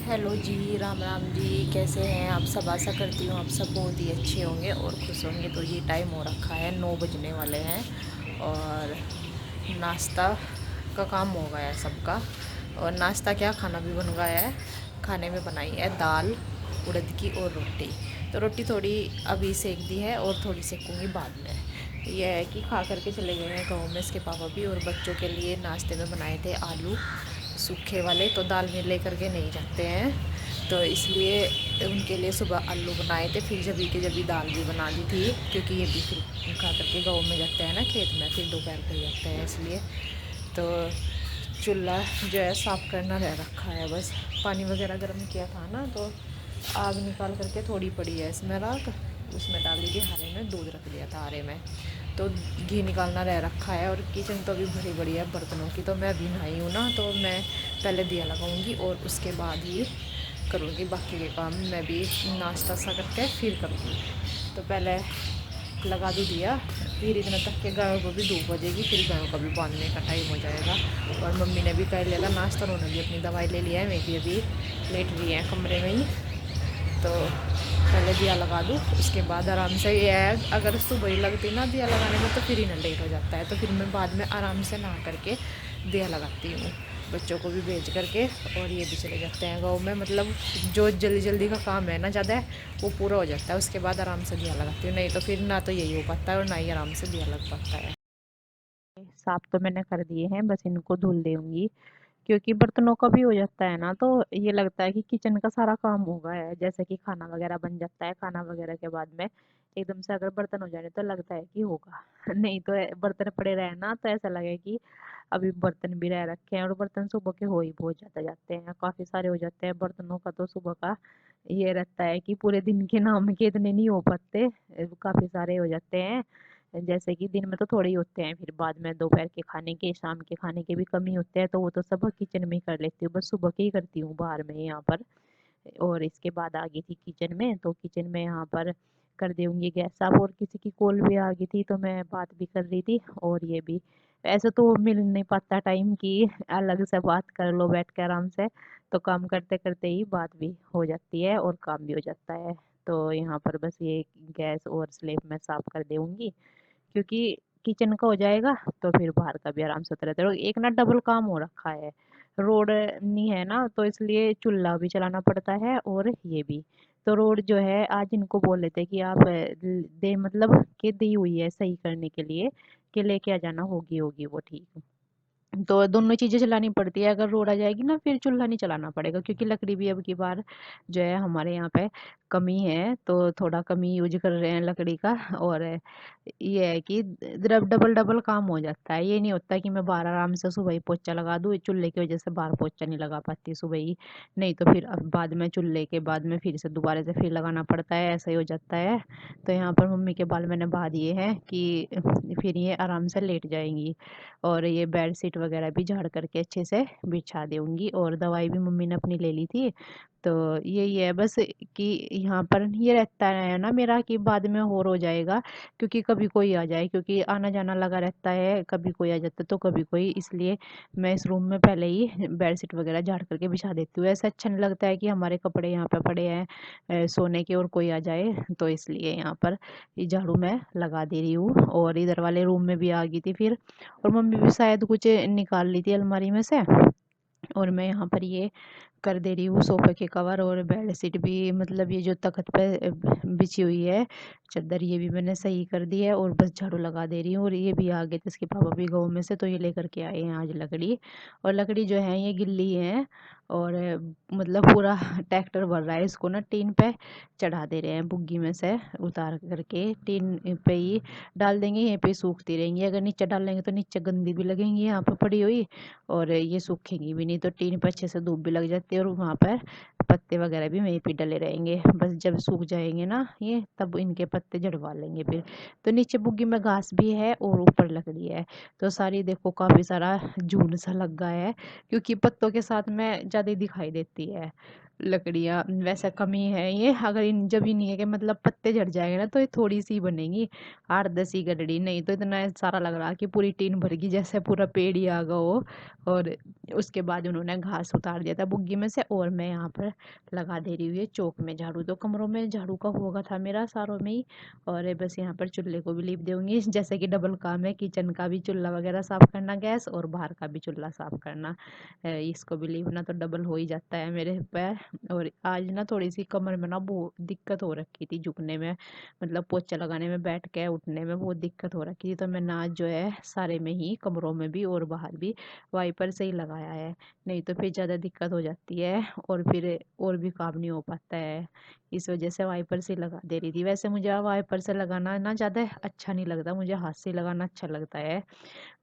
Hello जी, राम राम जी। कैसे हैं आप सब? आशा करती हूँ आप सब बहुत ही अच्छे होंगे और खुश होंगे। तो ये टाइम हो रखा है, 9 बजने वाले हैं और नाश्ता का काम हो गया है सबका। और नाश्ता क्या, खाना भी बन गया है। खाने में बनाई है दाल उड़द की और रोटी। तो रोटी थोड़ी अभी सेक दी है और थोड़ी सेकूँगी बाद में। यह है कि खा करके चले गए हैं गाँव में इसके पापा भी। और बच्चों के लिए नाश्ते में बनाए थे आलू सूखे वाले, तो दाल में ले करके नहीं जाते हैं, तो इसलिए उनके लिए सुबह आलू बनाए थे। फिर जब दाल भी बना दी थी, क्योंकि ये भी फिर खा करके गाँव में जाते हैं ना खेत में, फिर दोपहर को जाते हैं इसलिए। तो चूल्हा जो है साफ़ करना रह रखा है, बस पानी वगैरह गर्म किया था ना, तो आग निकाल करके थोड़ी पड़ी है इसमें राख, उसमें डाली थी हारे में, दूध रख दिया था हारे में, तो घी निकालना रह रखा है। और किचन तो अभी भरी पड़ी है बर्तनों की। तो मैं अभी नहाई हूँ ना, तो मैं पहले दिया लगाऊंगी और उसके बाद ही करूँगी बाकी के काम। मैं भी नाश्ता सा करके फिर करूँगी। तो पहले लगा दूँ दिया, फिर इतना तक के गायों को भी धूप हो जाएगी, फिर गायों का भी बांधने का टाइम हो जाएगा। और मम्मी ने भी कर लिया था नाश्ता, उन्होंने भी अपनी दवाई ले लिया है, मैं भी अभी लेट रही है कमरे में ही। तो पहले दिया लगा दूँ, उसके बाद आराम से। ये है अगर सुबह ही लगती ना दिया लगाने में, तो फिर ही ना लेट हो जाता है, तो फिर मैं बाद में आराम से नहा करके दिया लगाती हूँ, बच्चों को भी भेज करके। और ये भी चले जाते हैं गाँव में, मतलब जो जल्दी जल्दी का काम है ना ज़्यादा, वो पूरा हो जाता है, उसके बाद आराम से दिया लगाती हूँ। नहीं तो फिर ना तो यही हो पाता है और ना ही आराम से दिया लग पाता है। साफ तो मैंने कर दिए हैं, बस इनको धुल दूंगी। क्योंकि बर्तनों का भी हो जाता है ना, तो ये लगता है कि किचन का सारा काम हो गया है। जैसे कि खाना वगैरह बन जाता है, खाना वगैरह के बाद में एकदम से अगर बर्तन हो जाए तो लगता है कि होगा नहीं तो बर्तन पड़े रहे ना, तो ऐसा लगे कि अभी बर्तन भी रह रखे हैं। और बर्तन सुबह के हो ही बहुत ज्यादा जाते हैं, काफी सारे हो जाते हैं बर्तनों का। तो सुबह का ये रहता है कि पूरे दिन के नाम के इतने नहीं हो पाते, काफी सारे हो जाते हैं। जैसे कि दिन में तो थोड़े ही होते हैं, फिर बाद में दोपहर के खाने के, शाम के खाने के भी कमी होते हैं, तो वो तो सब किचन में ही कर लेती हूँ। बस सुबह के ही करती हूँ बाहर में यहाँ पर। और इसके बाद आ गई थी किचन में, तो किचन में यहाँ पर कर दूंगी गैस साफ। और किसी की कॉल भी आ गई थी, तो मैं बात भी कर रही थी। और ये भी ऐसे तो मिल नहीं पाता टाइम कि अलग से बात कर लो बैठ के आराम से, तो काम करते करते ही बात भी हो जाती है और काम भी हो जाता है। तो यहाँ पर बस ये गैस और स्लेब में साफ कर दूंगी, क्योंकि किचन का हो जाएगा तो फिर बाहर का भी आराम से होता रहता है। और एक ना डबल काम हो रखा है, रोड नहीं है ना, तो इसलिए चूल्हा भी चलाना पड़ता है और ये भी। तो रोड जो है आज इनको बोल लेते कि आप दे मतलब कि दी हुई है सही करने के लिए, कि लेके आ जाना, होगी होगी वो ठीक। तो दोनों चीजें चलानी पड़ती है। अगर रोड आ जाएगी ना, फिर चूल्हा नहीं चलाना पड़ेगा, क्योंकि लकड़ी भी अब की बार जो है हमारे यहाँ पे कमी है, तो थोड़ा कमी यूज कर रहे हैं लकड़ी का। और ये है कि डबल डबल काम हो जाता है। ये नहीं होता कि मैं बाहर आराम से सुबह ही पोछा लगा दूँ, चूल्हे की वजह से बाहर पोछा नहीं लगा पाती सुबह ही। नहीं तो फिर अब बाद में चूल्हे के बाद में फिर से दोबारा से फिर लगाना पड़ता है, ऐसा ही हो जाता है। तो यहाँ पर मम्मी के बाल मैंने बहा दिए हैं कि फिर ये आराम से लेट जाएंगी। और ये बेड शीट वगैरह भी झाड़ करके अच्छे से बिछा दूंगी। और दवाई भी मम्मी ने अपनी ले ली थी। तो यही है बस कि यहाँ पर ये रहता है ना मेरा, कि बाद में और हो जाएगा, क्योंकि कभी कोई आ जाए, क्योंकि आना जाना लगा रहता है, कभी कोई आ जाता है तो कभी कोई। इसलिए मैं इस रूम में पहले ही बेडशीट वगैरह झाड़ करके बिछा देती हूँ। ऐसा अच्छा नहीं लगता है कि हमारे कपड़े यहाँ पे पड़े हैं सोने के, और कोई आ जाए, तो इसलिए यहाँ पर ये झाड़ू मैं लगा दे रही हूँ। और इधर वाले रूम में भी आ गई थी फिर, और मम्मी भी शायद कुछ निकाल ली थी अलमारी में से। और मैं यहाँ पर ये कर दे रही हूँ सोफे के कवर और बेड शीट भी, मतलब ये जो तख्त पे बिछी हुई है चादर, ये भी मैंने सही कर दी है। और बस झाड़ू लगा दे रही हूँ। और ये भी आ गए थे इसके पापा भी गाँव में से, तो ये लेकर के आए हैं आज लकड़ी। और लकड़ी जो है ये गिल्ली है, और मतलब पूरा ट्रैक्टर भर रहा है इसको ना, टीन पे चढ़ा दे रहे हैं, बुग्गी में से उतार करके टीन पे ही डाल देंगे, यहीं पे सूखती रहेंगी। अगर नीचे डालेंगे तो नीचे गंदी भी लगेंगी यहाँ पे पड़ी हुई, और ये सूखेंगी भी नहीं, तो टीन पर अच्छे से धूप भी लग जाती है। और वहाँ पर पत्ते वगैरह भी वहीं पे डले रहेंगे। बस जब सूख जाएंगे ना ये, तब इनके पत्ते झड़वा लेंगे फिर। तो नीचे बुग्गी में घास भी है और ऊपर लकड़ी है, तो सारी देखो काफ़ी सारा जून सा लग गया है, क्योंकि पत्तों के साथ में ज़्यादा दिखाई देती है। लकड़ियाँ वैसा कमी है ये, अगर इन जब ही नहीं है कि मतलब पत्ते झड़ जाएंगे ना तो ये थोड़ी सी बनेगी, 8-10 ही गडड़ी, नहीं तो इतना सारा लग रहा कि पूरी टीन भर गई, जैसे पूरा पेड़ ही आ गया हो। और उसके बाद उन्होंने घास उतार दिया था बुग्गी में से, और मैं यहाँ पर लगा दे रही हूँ ये चौक में झाड़ू। तो कमरों में झाड़ू का होगा था मेरा सारों में ही, और ये बस यहाँ पर चूल्हे को भी लीप दूंगी, जैसे कि डबल काम है, किचन का भी चूल्हा वगैरह साफ करना गैस, और बाहर का भी चूल्हा साफ करना। इसको भी लीपना तो डबल हो ही जाता है मेरे पे। और आज ना थोड़ी सी कमर में ना बहुत दिक्कत हो रखी थी झुकने में, मतलब पोछा लगाने में, बैठ के उठने में बहुत दिक्कत हो रखी थी, तो मैंने आज जो है सारे में ही, कमरों में भी और बाहर भी, वाइपर से ही लगाया है, नहीं तो फिर ज़्यादा दिक्कत हो जाती है, और फिर और भी काम नहीं हो पाता है। इस वजह से वाइपर से लगा दे रही थी। वैसे मुझे वाइपर से लगाना ना ज़्यादा अच्छा नहीं लगता, मुझे हाथ से लगाना अच्छा लगता है।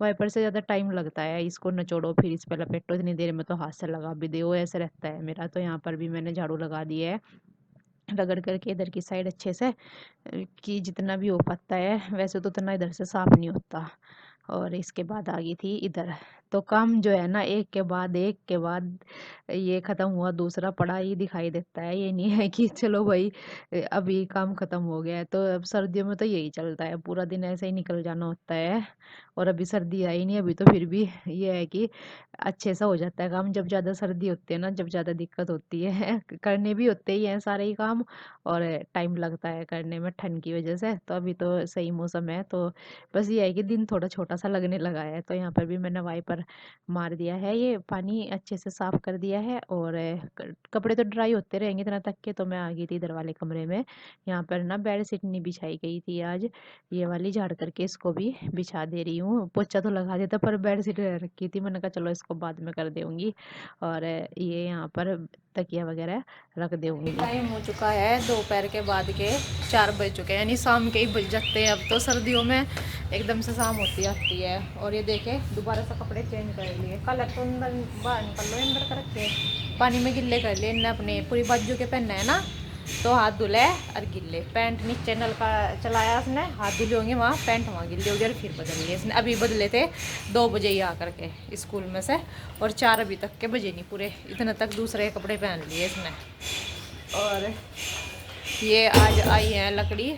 वाइपर से ज़्यादा टाइम लगता है, इसको निचोड़ो फिर इस पे लपेटो, इतनी देर में तो हाथ से लगा भी दो, ऐसे रहता है मेरा। तो यहाँ पर भी मैंने झाड़ू लगा दी है, रगड़ करके इधर की साइड अच्छे से, कि जितना भी हो पाता है, वैसे तो उतना इधर से साफ नहीं होता। और इसके बाद आ गई थी इधर। तो काम जो है ना एक के बाद एक के बाद ये खत्म हुआ, दूसरा पड़ा ही दिखाई देता है, ये नहीं है कि चलो भाई अभी काम खत्म हो गया है। तो अब सर्दियों में तो यही चलता है, पूरा दिन ऐसे ही निकल जाना होता है। और अभी सर्दी आई नहीं, अभी तो फिर भी ये है कि अच्छे सा हो जाता है काम। जब ज़्यादा सर्दी होती है ना, जब ज़्यादा दिक्कत होती है करने भी होते ही हैं सारे ही काम, और टाइम लगता है करने में ठंड की वजह से। तो अभी तो सही मौसम है, तो बस ये है कि दिन थोड़ा छोटा सा लगने लगा है। तो यहाँ पर भी मैंने वाइपर मार दिया है, ये पानी अच्छे से साफ कर दिया है, और कपड़े तो ड्राई होते रहेंगे इतना तक के। तो मैं आ गई थी इधर वाले कमरे में, यहाँ पर ना बेड शीट नहीं बिछाई गई थी आज, ये वाली झाड़ करके इसको भी बिछा दे रही हूँ। पोछा तो लगा देता, पर बेड शीट रखी थी, मैंने कहा चलो इसको बाद में कर दूंगी। और ये यहाँ पर तकिया वगैरह रख दूंगी। टाइम हो चुका है दोपहर के बाद के 4 बज चुके हैं, यानी शाम के ही बज जाते हैं अब तो। सर्दियों में एकदम से शाम होती आती है। और ये देखे दोबारा से कपड़े चेंज कर लिए, कल तो अंदर बाहर निकल लो, अंदर कर रखे पानी में गिल्ले कर लिए इनने अपने, पूरी बाजू के पहनना है ना, तो हाथ धुले और गिल्ले। पैंट नीचे नल का चलाया उसने, हाथ धुले होंगे वहाँ, पैंट वहाँ गिल्ली हो गई, और फिर बदल लिए इसने। अभी बदले थे 2 बजे ही आ करके स्कूल में से, और 4 अभी तक के बजे नहीं पूरे, इतने तक दूसरे कपड़े पहन लिए इसने। और ये आज आई है लकड़ी,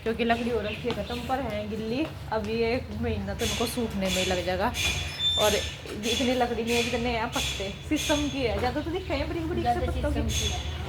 क्योंकि लकड़ी हो रखी है खत्म, पर है गिल्ली। अभी 1 महीना तो इनको सूखने में ही लग जाएगा। और इतनी लकड़ी नहीं है जितने हैं पत्ते, शीशम की है ज़्यादा, तो दिख रहे हैं बड़ी बड़ी पत्तों की।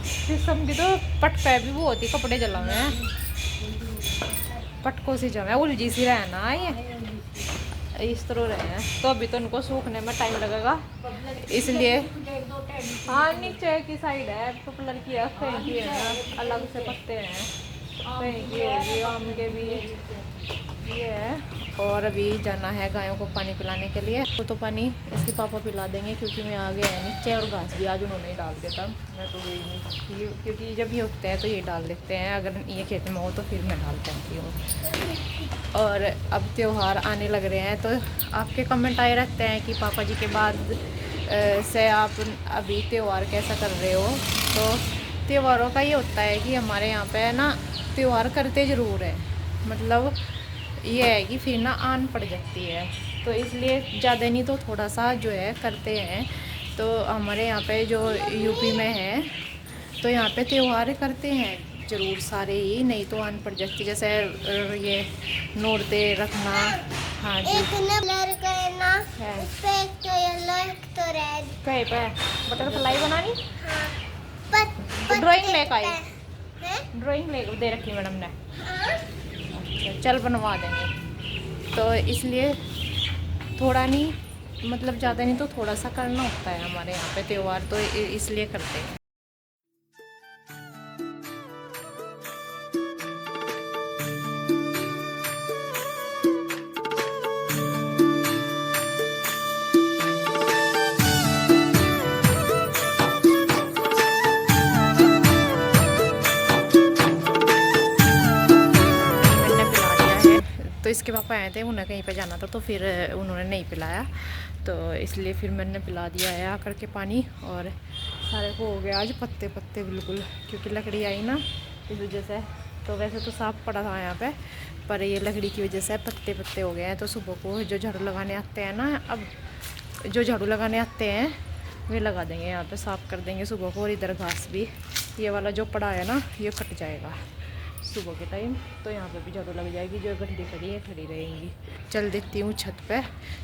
शीशम की तो पटका भी वो होती, कपड़े जला में है पटकों से जमे, उलझी सी रहना ये इस तरह रहे हैं। तो अभी तो इनको सूखने में टाइम लगेगा, इसलिए हाँ नीचे की साइड है पॉपुलर की है, कहीं की है ना अलग से पत्ते हैं, कहीं की होगी आम के भी ये है। और अभी जाना है गायों को पानी पिलाने के लिए, तो पानी इसके पापा पिला देंगे, क्योंकि मैं आ गया है नीचे, और घास भी आज उन्होंने ही डाल दिया था, मैं तो गई नहीं, क्योंकि जब ये उठते हैं तो ये डाल देते हैं, अगर ये खेत में हो तो फिर मैं डाल देती हूँ। और अब त्यौहार आने लग रहे हैं, तो आपके कमेंट आए रहते हैं कि पापा जी के बाद से आप अभी त्यौहार कैसा कर रहे हो। तो त्योहारों का ये होता है कि हमारे यहाँ पे ना त्यौहार करते ज़रूर है, मतलब ये है कि फिर ना आन पड़ जाती है, तो इसलिए ज़्यादा नहीं तो थोड़ा सा जो है करते हैं। तो हमारे यहाँ पे जो यूपी में है, तो यहाँ पे त्यौहार करते हैं ज़रूर सारे ही, नहीं तो आन पड़ जाती, जैसे ये नोरते रखना। हाँ जी, कहीं पे बटरफ्लाई बनानी, ड्राइंग लेकर आई, ड्राइंग ले दे रखी मैडम ने, अच्छा चल बनवा देंगे। तो इसलिए थोड़ा नहीं, मतलब ज़्यादा नहीं तो थोड़ा सा करना होता है हमारे यहाँ पे त्यौहार, तो इसलिए करते हैं। तो इसके पापा आए थे, उन्हें कहीं पे जाना था, तो फिर उन्होंने नहीं पिलाया, तो इसलिए फिर मैंने पिला दिया है आकर के पानी। और सारे को हो गया आज पत्ते पत्ते बिल्कुल, क्योंकि लकड़ी आई ना इस वजह से। तो वैसे तो साफ पड़ा था यहाँ पे, पर ये लकड़ी की वजह से पत्ते पत्ते हो गए हैं। तो सुबह को जो झाड़ू लगाने आते हैं ना, अब जो झाड़ू लगाने आते हैं वे लगा देंगे यहाँ पे, साफ़ कर देंगे सुबह को। और इधर घास भी, ये वाला जो पड़ा है ना, ये कट जाएगा सुबह के टाइम, तो यहाँ पे भी झाड़ू लग जाएगी। जो गड्डी खड़ी है खड़ी रहेंगी। चल देती हूँ छत पे,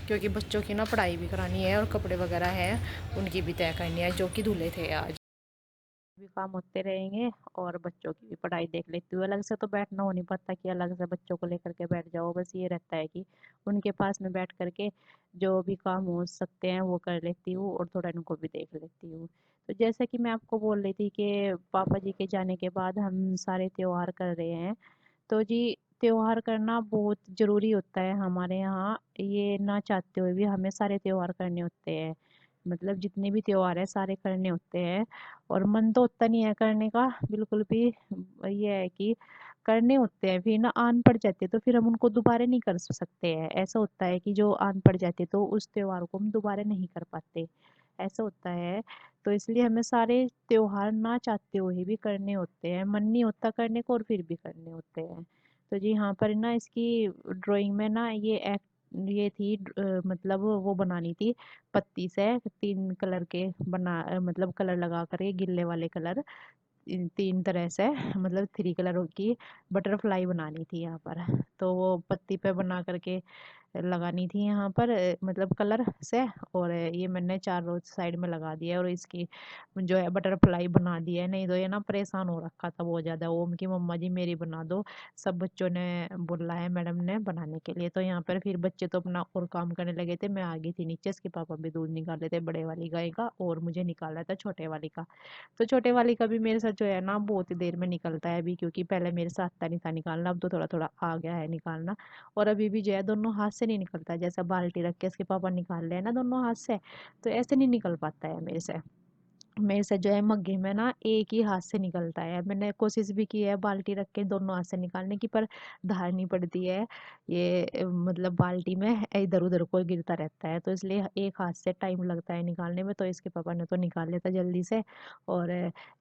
क्योंकि बच्चों की ना पढ़ाई भी करानी है और कपड़े वगैरह हैं उनकी भी तय करनी है, जो कि धुले थे आज। भी काम होते रहेंगे और बच्चों की भी पढ़ाई देख लेती हूँ। अलग से तो बैठना हो नहीं पाता कि अलग से बच्चों को लेकर के बैठ जाओ। बस ये रहता है कि उनके पास में बैठ करके जो भी काम हो सकते हैं वो कर लेती हूँ और थोड़ा इनको भी देख लेती हूँ। तो जैसे कि मैं आपको बोल रही थी कि पापा जी के जाने के बाद हम सारे त्योहार कर रहे हैं। तो जी, त्योहार करना बहुत ज़रूरी होता है हमारे यहाँ। ये ना चाहते हुए भी हमें सारे त्योहार करने होते हैं। मतलब जितने भी त्योहार है सारे करने होते हैं। और मन तो उतना नहीं है करने का बिल्कुल भी। ये है कि करने होते हैं, फिर ना आन पड़ जाती है तो फिर हम उनको दोबारा नहीं कर सकते हैं। ऐसा होता है कि जो आन पड़ जाती है तो उस त्योहार को हम दोबारा नहीं कर पाते, ऐसा होता है। तो इसलिए हमें सारे त्योहार ना चाहते हुए भी करने होते हैं। मन नहीं होता करने को और फिर भी करने होते हैं। तो जी, यहाँ पर ना इसकी ड्राइंग में ना ये थी मतलब वो बनानी थी पत्ती से 3 कलर के मतलब कलर लगा कर के, गिल्ले वाले कलर 3 तरह से, मतलब 3 कलरों की बटरफ्लाई बनानी थी यहाँ पर। तो वो पत्ती पे बना करके लगानी थी यहाँ पर, मतलब कलर से। और ये मैंने 4 रोज साइड में लगा दिया है और इसकी जो है बटरफ्लाई बना दी है। नहीं तो ये ना परेशान हो रखा था बहुत ज़्यादा। ओम की मम्मा जी मेरी बना दो, सब बच्चों ने बोला है मैडम ने बनाने के लिए। तो यहाँ पर फिर बच्चे तो अपना और काम करने लगे थे, मैं आ गई थी नीचे। इसके पापा भी दूध निकाले थे बड़े वाली गाय का और मुझे निकाला था छोटे वाली का। तो छोटे वाली का भी मेरे साथ जो है ना बहुत ही देर में निकलता है अभी, क्योंकि पहले मेरे साथ था नहीं था निकालना, अब तो थोड़ा थोड़ा आ गया है निकालना। और अभी भी जो है दोनों हाथ से नहीं निकलता। जैसा बाल्टी रख के इसके पापा निकाल रहे हैं ना दोनों हाथ से, तो ऐसे नहीं निकल पाता है मेरे से जो है मग्गे में ना एक ही हाथ से निकलता है। मैंने कोशिश भी की है बाल्टी रख के दोनों हाथ से निकालने की, पर धार नहीं पड़ती है। ये मतलब बाल्टी में इधर उधर को गिरता रहता है, तो इसलिए एक हाथ से टाइम लगता है निकालने में। तो इसके पापा ने तो निकाल लिया था जल्दी से। और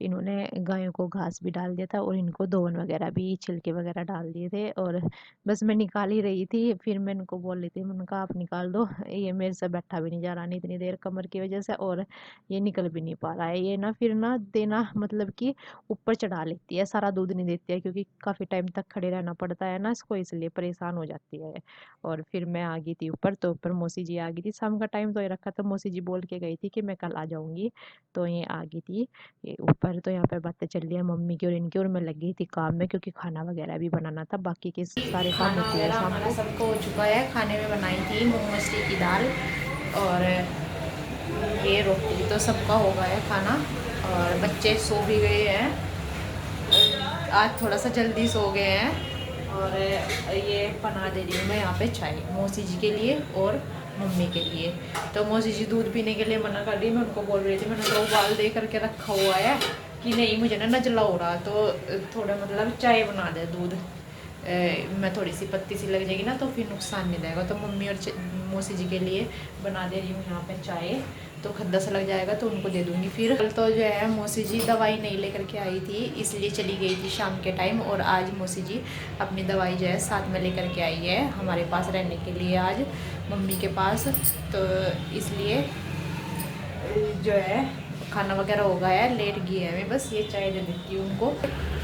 इन्होंने गायों को घास भी डाल दिया था और इनको दोवन वगैरह भी, छिलके वगैरह डाल दिए थे। और बस मैं निकाल ही रही थी, फिर मैं इनको बोल रही थी, मैंने कहा आप निकाल दो, ये मेरे से बैठा भी नहीं जा रहा नहीं इतनी देर कमर की वजह से, और ये निकल भी नहीं पा रहा है। ये ना फिर ना देना मतलब कि ऊपर चढ़ा लेती है, सारा दूध नहीं देती है, क्योंकि काफ़ी टाइम तक खड़े रहना पड़ता है ना इसको, इसलिए परेशान हो जाती है। और फिर मैं आ गई थी ऊपर, तो ऊपर मौसी जी आ गई थी। शाम का टाइम तो ये रखा था, मौसी जी बोल के गई थी कि मैं कल आ जाऊंगी, तो ये आ गई थी ये ऊपर। तो यहाँ पे बातें चल रही है मम्मी की और इनकी, और मैं लगी थी काम में, क्योंकि खाना वगैरह भी बनाना था। बाकी के सारे काम खाना होते हैं वगैरह शाम हमारा को। सबको हो चुका है। खाने में बनाई थी मूंग मछली की दाल और ये रोटी, तो सबका हो गया है खाना। और बच्चे सो भी गए हैं, आज थोड़ा सा जल्दी सो गए हैं। और ये बना दे रही हूँ मैं यहाँ पे चाय मौसी जी के लिए और मम्मी के लिए। तो मौसी जी दूध पीने के लिए मना कर रही, मैं उनको बोल रही थी, मैंने तो उबाल दे करके रखा हुआ है कि नहीं मुझे ना नजला हो रहा, तो थोड़ा मतलब चाय बना दे दूध मैं थोड़ी सी पत्ती सी लग जाएगी ना तो फिर नुकसान नहीं देगा। तो मम्मी और मौसी जी के लिए बना दे रही हूँ यहाँ पे चाय, तो खद्दा सा लग जाएगा तो उनको दे दूँगी। फिर कल तो जो है मौसी जी दवाई नहीं लेकर के आई थी, इसलिए चली गई थी शाम के टाइम। और आज मौसी जी अपनी दवाई जो है साथ में लेकर के आई है हमारे पास रहने के लिए, आज मम्मी के पास। तो इसलिए जो है खाना वगैरह हो गया है, लेट गई है। मैं बस ये चाय दे देती हूँ उनको।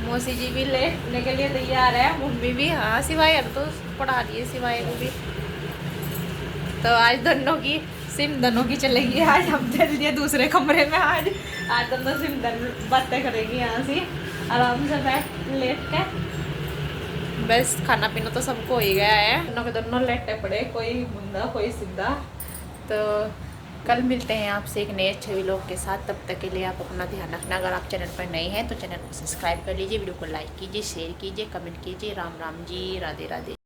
मौसी जी भी लेटने के लिए तैयार है, मम्मी भी। हाँ, सिवाय तो पढ़ा रही है सिवाय को भी। तो आज दोनों की सिम दोनों की चलेगी। आज हम चल दिए दूसरे कमरे में, आज दोनों सिम बातें करेगी यहाँ से आराम से बैठ लेट के। बस खाना पीना तो सबको हो ही गया है, दोनों के दोनों लेटे पड़े, कोई मुंदा कोई सीधा। तो कल मिलते हैं आपसे एक नए अच्छे व्लॉग के साथ। तब तक के लिए आप अपना ध्यान रखना। अगर आप चैनल पर नए हैं तो चैनल को सब्सक्राइब कर लीजिए, वीडियो को लाइक कीजिए, शेयर कीजिए, कमेंट कीजिए। राम राम जी, राधे राधे।